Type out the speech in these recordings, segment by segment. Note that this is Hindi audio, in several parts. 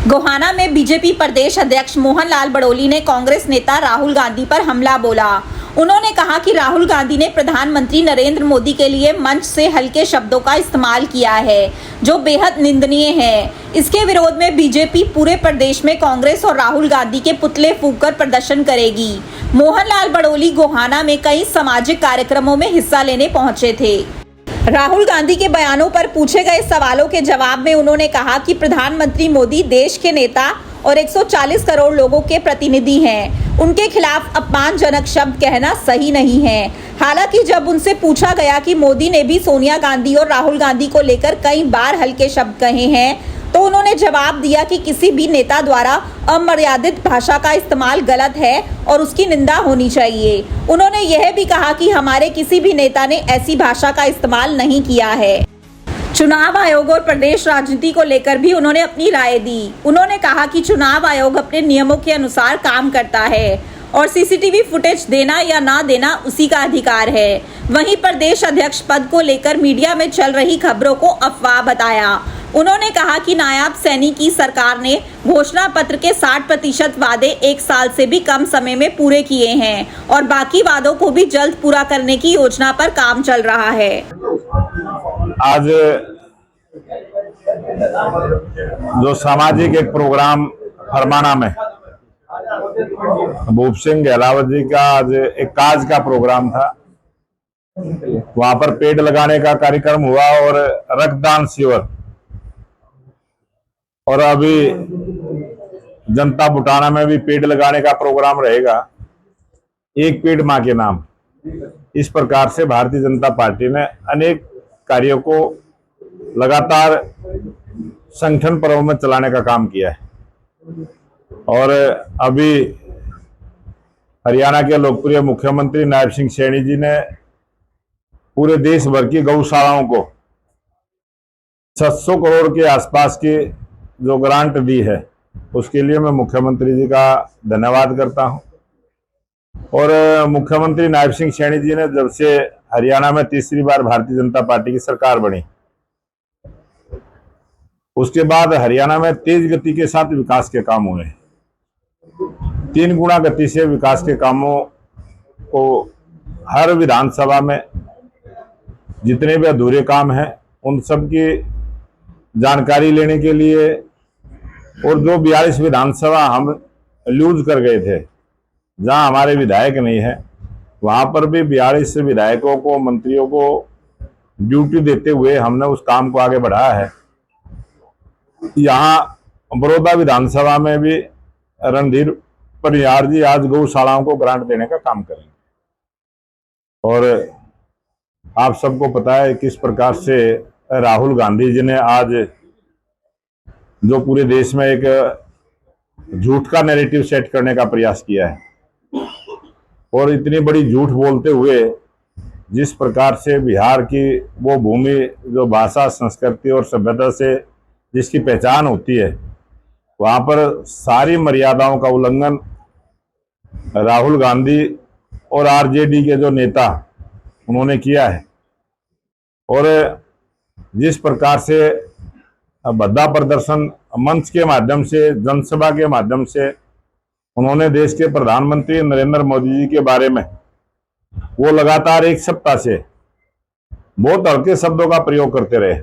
गोहाना में बीजेपी प्रदेश अध्यक्ष मोहन लाल बड़ोली ने कांग्रेस नेता राहुल गांधी पर हमला बोला। उन्होंने कहा कि राहुल गांधी ने प्रधानमंत्री नरेंद्र मोदी के लिए मंच से हल्के शब्दों का इस्तेमाल किया है, जो बेहद निंदनीय है। इसके विरोध में बीजेपी पूरे प्रदेश में कांग्रेस और राहुल गांधी के पुतले फूंककर प्रदर्शन करेगी। मोहन लाल बड़ोली गोहाना में कई सामाजिक कार्यक्रमों में हिस्सा लेने पहुंचे थे। राहुल गांधी के बयानों पर पूछे गए सवालों के जवाब में उन्होंने कहा कि प्रधानमंत्री मोदी देश के नेता और 140 करोड़ लोगों के प्रतिनिधि हैं। उनके खिलाफ अपमानजनक शब्द कहना सही नहीं है। हालांकि जब उनसे पूछा गया कि मोदी ने भी सोनिया गांधी और राहुल गांधी को लेकर कई बार हल्के शब्द कहे हैं, तो उन्होंने जवाब दिया कि किसी भी नेता द्वारा अमर्यादित भाषा का इस्तेमाल गलत है और उसकी निंदा होनी चाहिए। उन्होंने यह भी कहा कि हमारे किसी भी नेता ने ऐसी भाषा का इस्तेमाल नहीं किया है। चुनाव आयोग और प्रदेश राजनीति को लेकर भी उन्होंने अपनी राय दी। उन्होंने कहा कि चुनाव आयोग अपने नियमों के अनुसार काम करता है और सीसीटीवी फुटेज देना या ना देना उसी का अधिकार है। वहीं प्रदेश अध्यक्ष पद को लेकर मीडिया में चल रही खबरों को अफवाह बताया। उन्होंने कहा कि नायब सैनी की सरकार ने घोषणा पत्र के 60% वादे 1 साल से भी कम समय में पूरे किए हैं और बाकी वादों को भी जल्द पूरा करने की योजना पर काम चल रहा है। आज जो सामाजिक एक प्रोग्राम फरमाना में भूप सिंह गहलावत जी का आज एक काज का प्रोग्राम था, वहां पर पेड़ लगाने का कार्यक्रम हुआ और रक्तदान शिविर, और अभी जनता बुटाना में भी पेड़ लगाने का प्रोग्राम रहेगा। एक पेड़ मां के नाम। इस प्रकार से भारतीय जनता पार्टी ने अनेक कार्यों को लगातार संगठन पर्व में चलाने का काम किया है। और अभी हरियाणा के लोकप्रिय मुख्यमंत्री नायब सिंह सैनी जी ने पूरे देश भर की गौशालाओं को 600 करोड़ के आसपास की जो ग्रांट दी है, उसके लिए मैं मुख्यमंत्री जी का धन्यवाद करता हूं। और मुख्यमंत्री नायब सिंह सैनी जी ने जब से हरियाणा में तीसरी बार भारतीय जनता पार्टी की सरकार बनी, उसके बाद हरियाणा में तेज गति के साथ विकास के काम हुए। 3 गुना गति से विकास के कामों को हर विधानसभा में जितने भी अधूरे काम हैं उन सब की जानकारी लेने के लिए, और जो 42 विधानसभा हम लूज कर गए थे, जहां हमारे विधायक नहीं है, वहां पर भी 42 विधायकों को, मंत्रियों को ड्यूटी देते हुए हमने उस काम को आगे बढ़ाया है। यहाँ बड़ौदा विधानसभा में भी रणधीर परिहार जी आज गौशालाओं को ग्रांट देने का काम करेंगे। और आप सबको पता है किस प्रकार से राहुल गांधी जी ने आज जो पूरे देश में एक झूठ का नैरेटिव सेट करने का प्रयास किया है, और इतनी बड़ी झूठ बोलते हुए जिस प्रकार से बिहार की वो भूमि जो भाषा, संस्कृति और सभ्यता से जिसकी पहचान होती है, वहां पर सारी मर्यादाओं का उल्लंघन राहुल गांधी और आरजेडी के जो नेता उन्होंने किया है। और जिस प्रकार से भद्दा प्रदर्शन मंच के माध्यम से, जनसभा के माध्यम से उन्होंने देश के प्रधानमंत्री नरेंद्र मोदी जी के बारे में वो लगातार 1 सप्ताह से बहुत हल्के शब्दों का प्रयोग करते रहे।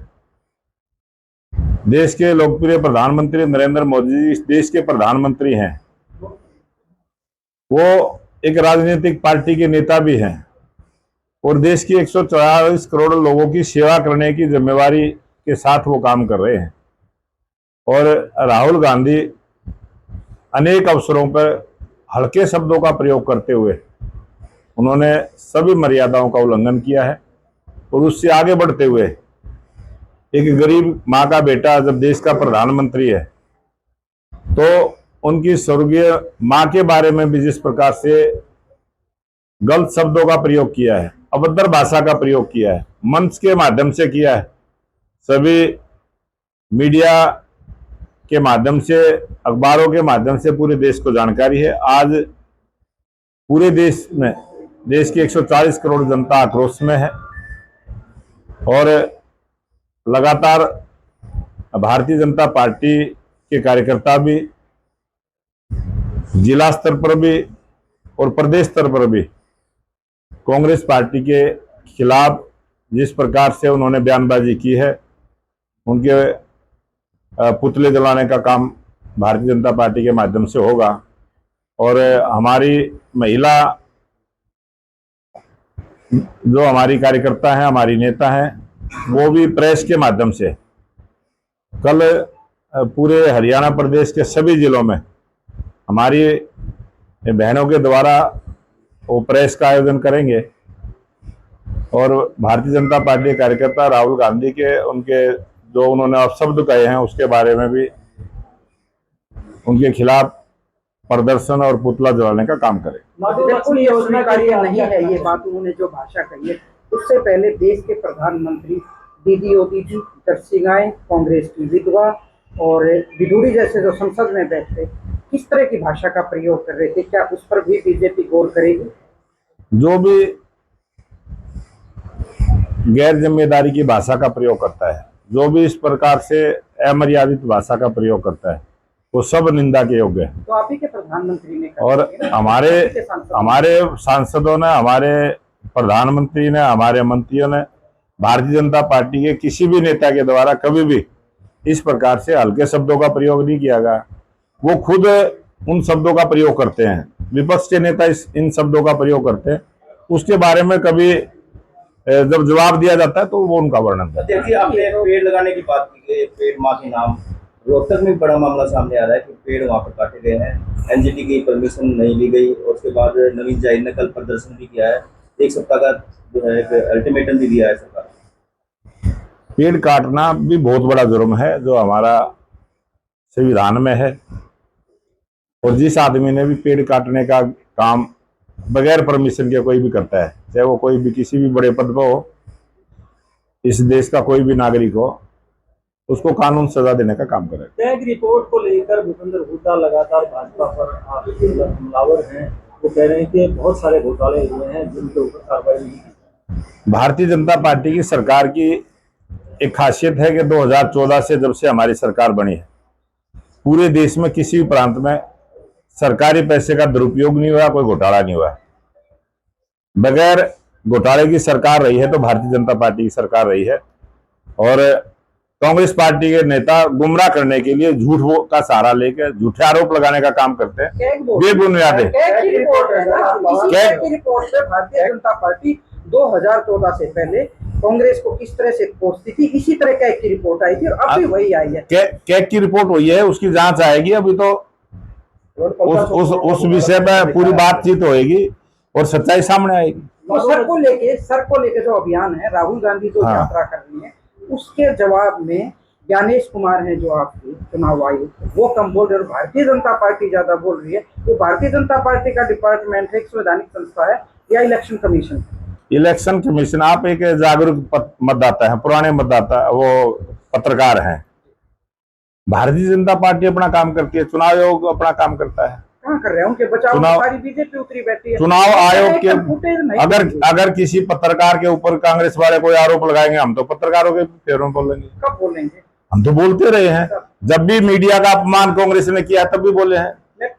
देश के लोकप्रिय प्रधानमंत्री नरेंद्र मोदी जी इस देश के प्रधानमंत्री हैं, वो एक राजनीतिक पार्टी के नेता भी हैं और देश की 144 करोड़ लोगों की सेवा करने की जिम्मेवारी के साथ वो काम कर रहे हैं। और राहुल गांधी अनेक अवसरों पर हल्के शब्दों का प्रयोग करते हुए उन्होंने सभी मर्यादाओं का उल्लंघन किया है। और उससे आगे बढ़ते हुए एक गरीब माँ का बेटा जब देश का प्रधानमंत्री है, तो उनकी स्वर्गीय माँ के बारे में भी जिस प्रकार से गलत शब्दों का प्रयोग किया है, अभद्र भाषा का प्रयोग किया है, मंच के माध्यम से किया है, सभी मीडिया के माध्यम से, अखबारों के माध्यम से पूरे देश को जानकारी है। आज पूरे देश में देश की 140 करोड़ जनता आक्रोश में है और लगातार भारतीय जनता पार्टी के कार्यकर्ता भी जिला स्तर पर भी और प्रदेश स्तर पर भी कांग्रेस पार्टी के खिलाफ जिस प्रकार से उन्होंने बयानबाजी की है, उनके पुतले जलाने का काम भारतीय जनता पार्टी के माध्यम से होगा। और हमारी महिला जो हमारी कार्यकर्ता हैं, हमारी नेता हैं, वो भी प्रेस के माध्यम से कल पूरे हरियाणा प्रदेश के सभी जिलों में हमारी बहनों के द्वारा वो प्रेस का आयोजन करेंगे और भारतीय जनता पार्टी के कार्यकर्ता राहुल गांधी के उनके जो उन्होंने अपशब्द कहे हैं उसके बारे में भी उनके खिलाफ प्रदर्शन और पुतला जलाने का काम करें। बिल्कुल ये स्वीकार्य नहीं है ये बात, उन्होंने जो भाषा कही है। उससे पहले देश के प्रधानमंत्री दीदी मोदी जी दर्शिकाएं कांग्रेस की विधवा और विधुड़ी जैसे जो संसद में बैठे किस तरह की भाषा का प्रयोग कर रहे थे, क्या उस पर भी बीजेपी गौर करेगी? जो भी गैर जिम्मेदारी की भाषा का प्रयोग करता है, जो भी इस प्रकार से अमर्यादित भाषा का प्रयोग करता है, वो सब निंदा के योग्य है। तो आप ही के प्रधानमंत्री ने और हमारे सांसदों ने, हमारे प्रधानमंत्री ने, हमारे मंत्रियों ने भारतीय जनता पार्टी के किसी भी नेता के द्वारा कभी भी इस प्रकार से हल्के शब्दों का प्रयोग नहीं किया गया। वो खुद उन शब्दों का प्रयोग करते हैं, विपक्ष के नेता इन शब्दों का प्रयोग करते हैं, उसके बारे में कभी जब जवाब दिया जाता है तो वो उनका वर्णन करते हैं। देखिए, आपने पेड़ लगाने की बात की है, पेड़ माँ के नाम। रोहतक में बड़ा मामला सामने आ रहा है कि पेड़ वहाँ पर काटे गए हैं, एनजीटी की परमिशन नहीं ली गई और उसके बाद नवीन जाहिर ने कल प्रदर्शन भी किया है, 1 सप्ताह का जो है अल्टीमेटम भी दिया है सरकार। पेड़ काटना भी बहुत बड़ा जुर्म है जो हमारा संविधान में है, और जिस आदमी ने भी पेड़ काटने का काम बगैर परमिशन के कोई भी करता है, चाहे वो कोई भी किसी भी बड़े पद पर हो, इस देश का कोई भी नागरिक हो, उसको कानून सजा देने का काम करे। टैग रिपोर्ट को लेकर भूपेंद्र हुड्डा लगातार भाजपा पर हमलावर हैं, वो कह रहे हैं कि बहुत सारे घोटाले हुए हैं जिनके ऊपर कार्रवाई नहीं की। भारतीय जनता पार्टी की सरकार की एक खासियत है कि 2014 से जब से हमारी सरकार बनी है, पूरे देश में किसी भी प्रांत में सरकारी पैसे का दुरुपयोग नहीं हुआ, कोई घोटाला नहीं हुआ। बगैर घोटाले की सरकार रही है तो भारतीय जनता पार्टी की सरकार रही है। और कांग्रेस पार्टी के नेता गुमराह करने के लिए झूठ का सहारा लेकर झूठे आरोप लगाने का काम करते हैं, बेबुनियाद है। रिपोर्ट से भारतीय जनता पार्टी 2014 से पहले कांग्रेस को किस तरह से कोसती थी, इसी तरह कैग की रिपोर्ट आई थी और अब भी वही आई है। कैग की रिपोर्ट हुई है, उसकी जांच आएगी। अभी तो उस विषय में पूरी बातचीत होएगी और सच्चाई सामने आएगी। तो सर को लेके जो अभियान है, राहुल गांधी जो यात्रा कर रही है, उसके जवाब में ज्ञानेश कुमार हैं जो आपके चुनाव आयुक्त, वो कम बोल रहे हैं, भारतीय जनता पार्टी ज्यादा बोल रही है। वो भारतीय जनता पार्टी का डिपार्टमेंट है, एक संवैधानिक संस्था है या इलेक्शन कमीशन? Election commission. आप एक जागरूक मतदाता है, पुराने मतदाता, वो पत्रकार हैं। भारतीय जनता पार्टी अपना काम करती है, चुनाव आयोग अपना काम करता है। कहाँ कर रहे हैं? उनके बचाव में सारी बीजेपी उतरी बैठी है। चुनाव आयोग के अगर किसी पत्रकार के ऊपर कांग्रेस वाले कोई आरोप लगाएंगे, हम तो पत्रकारों के फेवर में बोलेंगे। कब बोलेंगे? हम तो बोलते रहे हैं। जब भी मीडिया का अपमान कांग्रेस ने किया तब भी बोले हैं।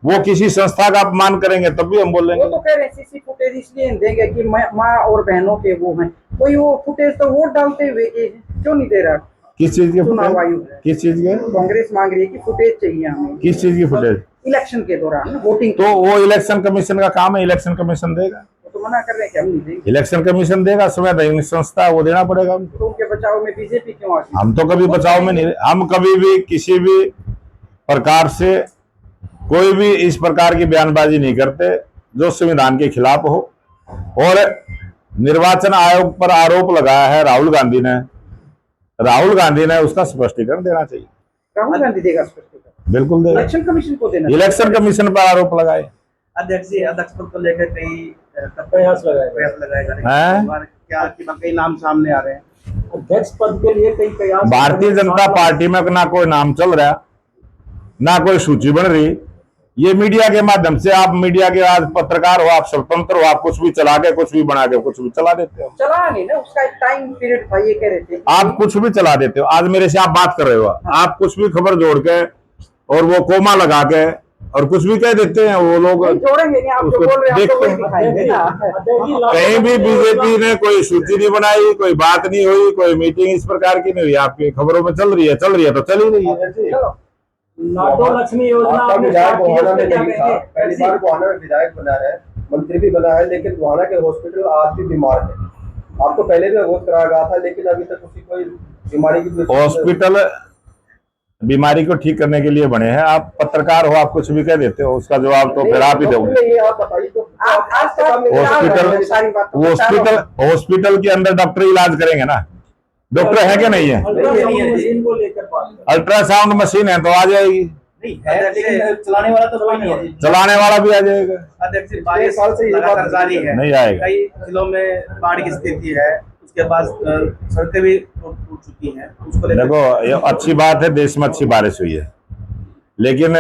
वो किसी संस्था का अपमान करेंगे तब भी हम बोलेंगे। वो तो कह रहे हैं सीसी फुटेज इसलिए देंगे कि माँ और बहनों के वो हैं, कोई वो फुटेज तो वोट डालते हुए क्यों नहीं दे रहा? किस चीज के? चुनाव आयोग किस चीज के? कांग्रेस मांग रही है कि फुटेज चाहिए हमें। किस चीज की फुटेज? इलेक्शन के दौरान वोटिंग। तो वो इलेक्शन कमीशन का काम है, इलेक्शन कमीशन देगा। तो मना कर रहे हैं कि हम नहीं देंगे। इलेक्शन कमीशन देगा, संवैधानिक संस्था, वो देना पड़ेगा उनको। तो उनके बचाव में बीजेपी क्यों आती? हम तो कभी बचाव में नहीं, हम कभी भी किसी भी प्रकार से कोई भी इस प्रकार की बयानबाजी नहीं करते जो संविधान के खिलाफ हो। और निर्वाचन आयोग पर आरोप लगाया है राहुल गांधी ने उसका स्पष्टीकरण देना चाहिए। राहुल गांधी देगा स्पष्टीकरण? बिल्कुल देगा। इलेक्शन कमीशन को देना? इलेक्शन कमीशन पर आरोप लगाए। अध्यक्ष जी, अध्यक्ष पद को लेकर कई प्रयास लगाए जा रहे हैं, क्या कई नाम सामने आ रहे हैं? अध्यक्ष पद के लिए कई प्रयास। भारतीय जनता पार्टी में ना कोई नाम चल रहा, ना कोई सूची बन रही। ये मीडिया के माध्यम से, आप मीडिया के आज पत्रकार हो, आप स्वतंत्र हो, आप कुछ भी चला के कुछ भी बना के कुछ भी चला देते हो। चला नहीं ना, उसका एक टाइम पीरियड था, ये कह रहे थे। आप कुछ भी चला देते हो। आज मेरे से आप बात कर रहे हो, आप कुछ भी खबर जोड़ के और वो कोमा लगा के और कुछ भी कह देते हैं वो लोग। नहीं, जोड़ेंगे नहीं, आप जो उसको बोल रहे हैं हम तो देखते वही हैं। दिखाएंगे ना। कहीं भी बीजेपी ने कोई सूची नहीं बनाई, कोई बात नहीं हुई, कोई मीटिंग इस प्रकार की नहीं हुई। आपकी खबरों में चल रही है तो चल ही रही है। चलो, लाडो लक्ष्मी योजना आपका आपने विधायक स्टार्ट की, गोहाना उस में पे क्या नहीं था, कहेंगे? पहली बार गोहाना में विधायक बना है, मंत्री भी बना है, लेकिन गोहाना के हॉस्पिटल आज भी बीमार है। आपको पहले भी अवगत कराया गया था, लेकिन अभी तक उसकी कोई बीमारी की हॉस्पिटल बीमारी को ठीक करने के लिए बने हैं। आप पत्रकार हो, आप कुछ भी कह देते हो, उसका जवाब तो फिर आप ही दोगे। नहीं, आप बताइए तो। आप आज तक सारी बातों को हॉस्पिटल के अंदर डॉक्टर इलाज करेंगे ना। डॉक्टर है कि नहीं है? अल्ट्रासाउंड मशीन को लेकर बात करें। अल्ट्रासाउंड मशीन है तो आ जाएगी, नहीं है, लेकिन चलाने वाला तो कोई नहीं है। चलाने वाला भी आ जाएगा। अध्यक्ष जी, बारिश साल से ये बात लगातार जारी है, नहीं आएगा। कई जिलों में बाढ़ की स्थिति है, उसके बाद सड़कें भी टूट चुकी हैं, उसको लेकर देखो, ये अच्छी बात है, देश में अच्छी बारिश हुई है, लेकिन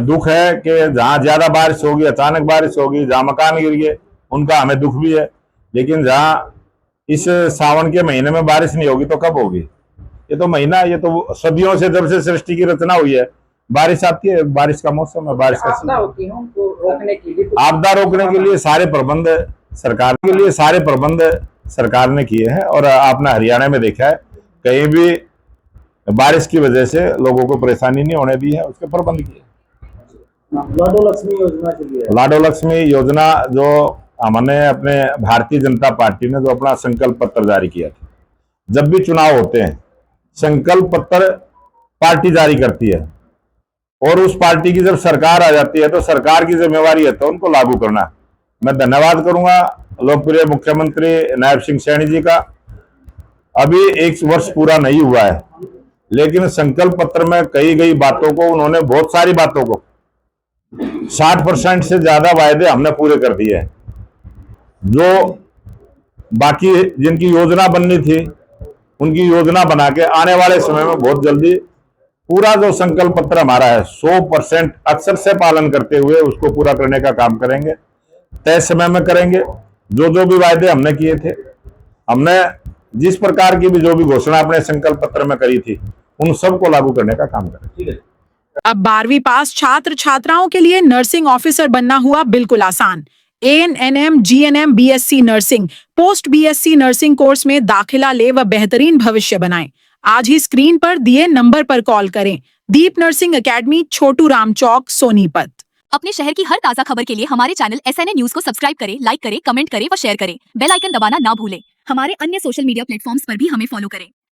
दुख है कि जहाँ ज्यादा बारिश होगी, अचानक बारिश होगी, जहाँ मकान गिर गए उनका हमें दुख भी है। लेकिन जहाँ इस सावन के महीने में बारिश नहीं होगी तो कब होगी? ये तो महीना, ये तो सदियों से जब से सृष्टि की रचना हुई है बारिश आती है, बारिश का मौसम है, बारिश का आपदा होती है उनको रोकने के लिए आपदा रोकने के लिए सारे प्रबंध सरकार ने किए हैं। और आपने हरियाणा में देखा है, कहीं भी बारिश की वजह से लोगों को परेशानी नहीं होने दी है, उसके प्रबंध किए। लाडो लक्ष्मी योजना के लिए लाडो लक्ष्मी योजना जो हमने अपने भारतीय जनता पार्टी ने जो अपना संकल्प पत्र जारी किया था, जब भी चुनाव होते हैं संकल्प पत्र पार्टी जारी करती है, और उस पार्टी की जब सरकार आ जाती है तो सरकार की जिम्मेवारी है तो उनको लागू करना। मैं धन्यवाद करूंगा लोकप्रिय मुख्यमंत्री नायब सिंह सैनी जी का। अभी 1 वर्ष पूरा नहीं हुआ है, लेकिन संकल्प पत्र में कही गई बातों को उन्होंने, बहुत सारी बातों को 60% से ज्यादा वायदे हमने पूरे कर दिए हैं। जो बाकी जिनकी योजना बननी थी उनकी योजना बना के आने वाले समय में बहुत जल्दी पूरा जो संकल्प पत्र हमारा है 100% अक्षर से पालन करते हुए उसको पूरा करने का काम करेंगे, तय समय में करेंगे। जो भी वायदे हमने किए थे, हमने जिस प्रकार की भी जो भी घोषणा अपने संकल्प पत्र में करी थी, उन सबको लागू करने का काम करेंगे। अब 12वीं पास छात्र छात्राओं के लिए नर्सिंग ऑफिसर बनना हुआ बिल्कुल आसान। ANM, GNM, BSc nursing, post BSc nursing course में दाखिला ले व बेहतरीन भविष्य बनाएं। आज ही स्क्रीन पर दिए नंबर पर कॉल करें। दीप नर्सिंग एकेडमी, छोटू राम चौक, सोनीपत। अपने शहर की हर ताजा खबर के लिए हमारे चैनल SNA न्यूज को सब्सक्राइब करें, लाइक करें, कमेंट करें व शेयर करें। बेल आइकन दबाना ना भूलें। हमारे अन्य सोशल मीडिया प्लेटफॉर्म्स पर भी हमें फॉलो करें।